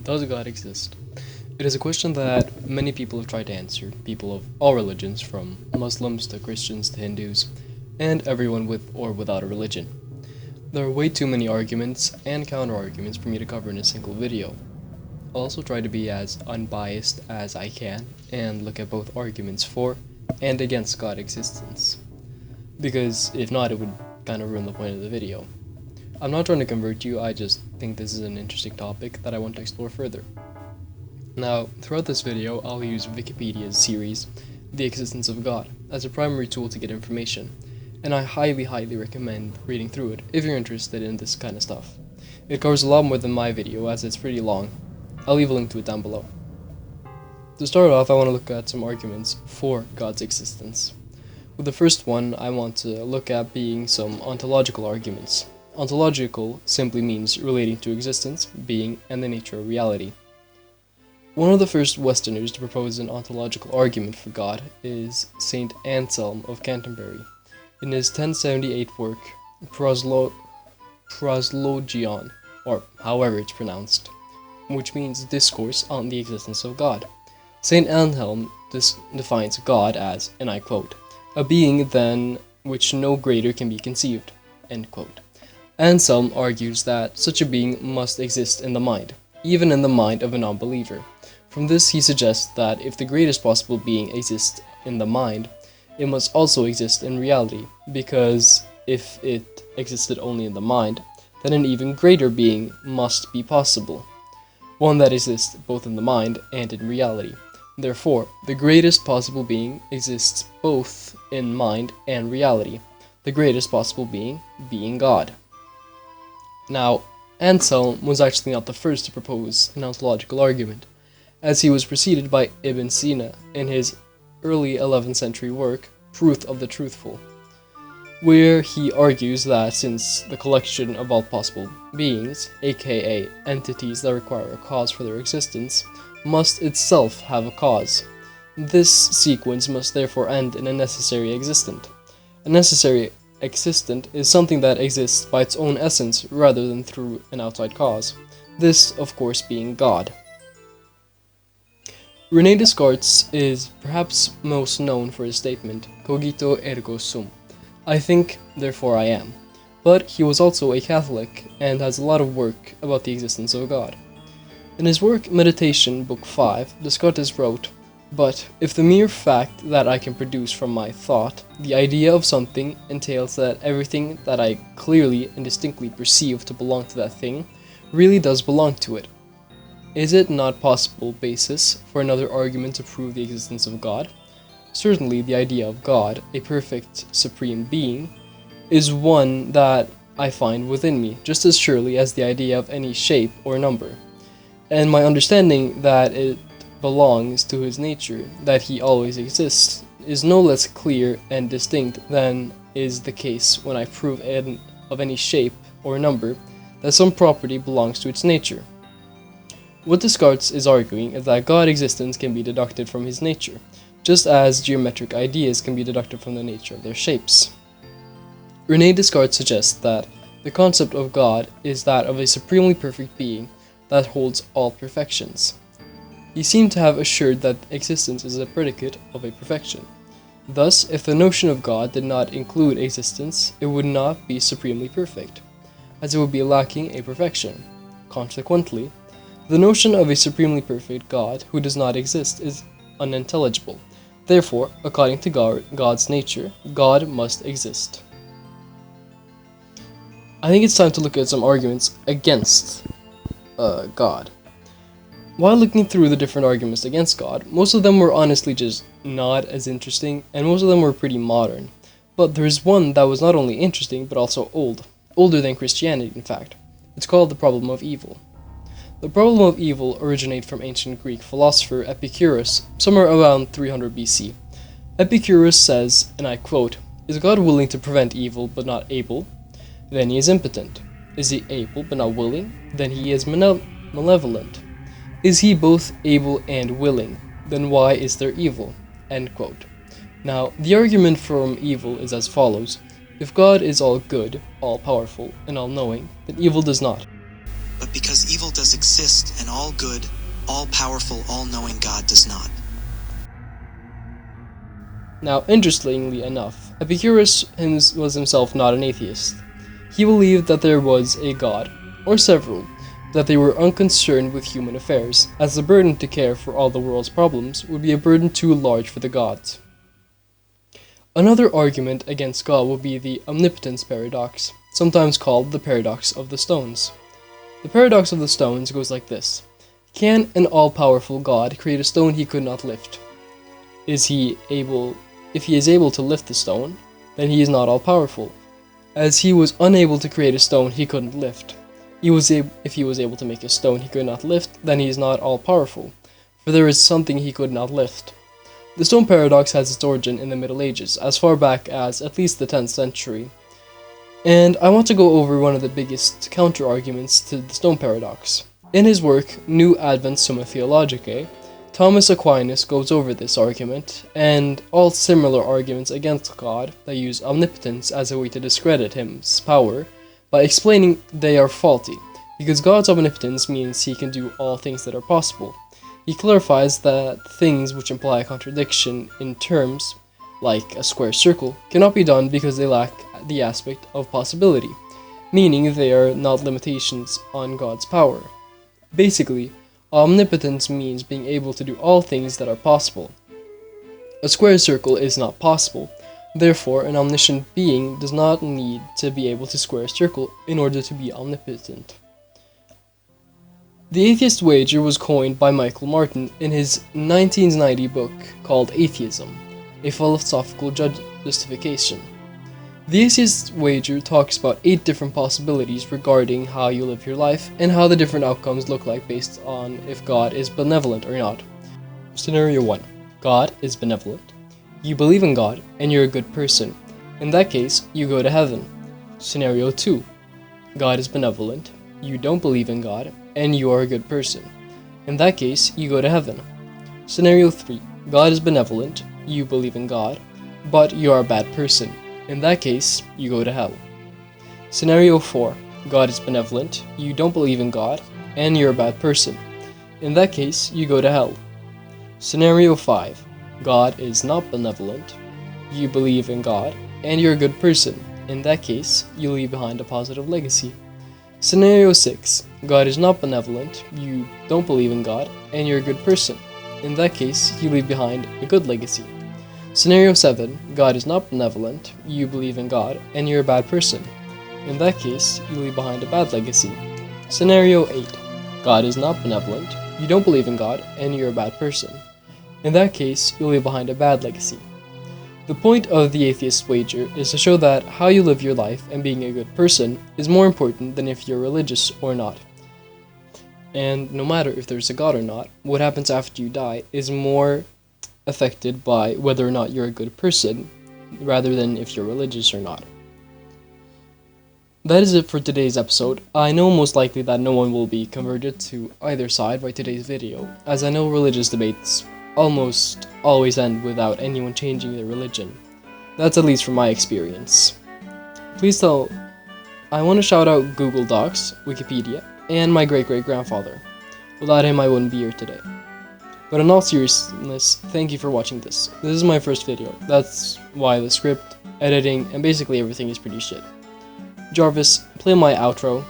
Does God exist? It is a question that many people have tried to answer, people of all religions, from Muslims to Christians to Hindus, and everyone with or without a religion. There are way too many arguments and counter-arguments for me to cover in a single video. I'll also try to be as unbiased as I can and look at both arguments for and against God's existence. Because if not, it would kind of ruin the point of the video. I'm not trying to convert you, I just think this is an interesting topic that I want to explore further. Now, throughout this video, I'll use Wikipedia's series, The Existence of God, as a primary tool to get information, and I highly recommend reading through it if you're interested in this kind of stuff. It covers a lot more than my video, as it's pretty long. I'll leave a link to it down below. To start off, I want to look at some arguments for God's existence. With the first one, I want to look at being some ontological arguments. Ontological simply means relating to existence, being, and the nature of reality. One of the first Westerners to propose an ontological argument for God is Saint Anselm of Canterbury, in his 1078 work Proslogion, or however it's pronounced, which means discourse on the existence of God. Saint Anselm defines God as, and I quote, "a being than which no greater can be conceived," end quote. Anselm argues that such a being must exist in the mind, even in the mind of a non-believer. From this, he suggests that if the greatest possible being exists in the mind, it must also exist in reality, because if it existed only in the mind, then an even greater being must be possible, one that exists both in the mind and in reality. Therefore, the greatest possible being exists both in mind and reality, the greatest possible being God. Now, Anselm was actually not the first to propose an ontological argument, as he was preceded by Ibn Sina in his early 11th century work, Truth of the Truthful, where he argues that since the collection of all possible beings, aka entities that require a cause for their existence, must itself have a cause, this sequence must therefore end in a necessary existent. A necessary existent is something that exists by its own essence rather than through an outside cause, this, of course, being God. René Descartes is perhaps most known for his statement, cogito ergo sum, I think, therefore I am, but he was also a Catholic and has a lot of work about the existence of God. In his work Meditation, Book 5, Descartes wrote, "But if the mere fact that I can produce from my thought the idea of something entails that everything that I clearly and distinctly perceive to belong to that thing really does belong to it, is it not possible basis for another argument to prove the existence of God? Certainly the idea of God, a perfect supreme being, is one that I find within me, just as surely as the idea of any shape or number. And my understanding that it belongs to his nature, that he always exists, is no less clear and distinct than is the case when I prove of any shape or number that some property belongs to its nature." What Descartes is arguing is that God's existence can be deducted from his nature, just as geometric ideas can be deducted from the nature of their shapes. René Descartes suggests that the concept of God is that of a supremely perfect being that holds all perfections. He seemed to have assured that existence is a predicate of a perfection. Thus, if the notion of God did not include existence, it would not be supremely perfect, as it would be lacking a perfection. Consequently, the notion of a supremely perfect God who does not exist is unintelligible. Therefore, according to God's nature, God must exist. I think it's time to look at some arguments against God. While looking through the different arguments against God, most of them were honestly just not as interesting, and most of them were pretty modern. But there is one that was not only interesting, but also older than Christianity, in fact. It's called the problem of evil. The problem of evil originated from ancient Greek philosopher Epicurus, somewhere around 300 BC. Epicurus says, and I quote, "Is God willing to prevent evil but not able? Then he is impotent. Is he able but not willing? Then he is malevolent. Is he both able and willing? Then why is there evil?" End quote. Now, the argument from evil is as follows. If God is all good, all-powerful, and all-knowing, then evil does not. but because evil does exist and all good, all-powerful, all-knowing God does not. Now, interestingly enough, Epicurus was himself not an atheist. He believed that there was a god, or several, that they were unconcerned with human affairs, as the burden to care for all the world's problems would be a burden too large for the gods. Another argument against God would be the omnipotence paradox, sometimes called the paradox of the stones. The paradox of the stones goes like this. Can an all-powerful God create a stone he could not lift? If he is able to lift the stone, then he is not all-powerful, as he was unable to create a stone he couldn't lift. If he was able to make a stone he could not lift, then he is not all-powerful, for there is something he could not lift. The stone paradox has its origin in the Middle Ages, as far back as at least the 10th century. And I want to go over one of the biggest counter-arguments to the stone paradox. In his work, New Advent Summa Theologicae, Thomas Aquinas goes over this argument, and all similar arguments against God that use omnipotence as a way to discredit his power, by explaining they are faulty, because God's omnipotence means he can do all things that are possible. He clarifies that things which imply a contradiction in terms, like a square circle, cannot be done because they lack the aspect of possibility, meaning they are not limitations on God's power. Basically, omnipotence means being able to do all things that are possible. A square circle is not possible, therefore an omniscient being does not need to be able to square a circle in order to be omnipotent. The atheist wager was coined by Michael Martin in his 1990 book called Atheism, a philosophical justification. The atheist wager talks about 8 different possibilities regarding how you live your life and how the different outcomes look like based on if God is benevolent or not. Scenario 1. God is benevolent. You believe in God and you're a good person. In that case, you go to heaven. Scenario 2. God is benevolent. You don't believe in God and you are a good person. In that case, you go to heaven. Scenario 3. God is benevolent. You believe in God, but you are a bad person. In that case, you go to hell. Scenario 4. God is benevolent, you don't believe in God, and you're a bad person. In that case, you go to hell. Scenario 5. God is not benevolent, you believe in God, and you're a good person. In that case, you leave behind a positive legacy. Scenario 6. God is not benevolent, you don't believe in God, and you're a good person. In that case, you leave behind a good legacy. Scenario 7. God is not benevolent, you believe in God, and you're a bad person. In that case, you leave behind a bad legacy. Scenario 8. God is not benevolent, you don't believe in God, and you're a bad person. In that case, you leave behind a bad legacy. The point of the atheist wager is to show that how you live your life and being a good person is more important than if you're religious or not. And no matter if there's a God or not, what happens after you die is more affected by whether or not you're a good person, rather than if you're religious or not. That is it for today's episode. I know most likely that no one will be converted to either side by today's video, as I know religious debates almost always end without anyone changing their religion. That's at least from my experience. I want to shout out Google Docs, Wikipedia, and my great-great-grandfather. Without him, I wouldn't be here today. But in all seriousness, thank you for watching this. This is my first video. That's why the script, editing, and basically everything is pretty shit. Jarvis, play my outro.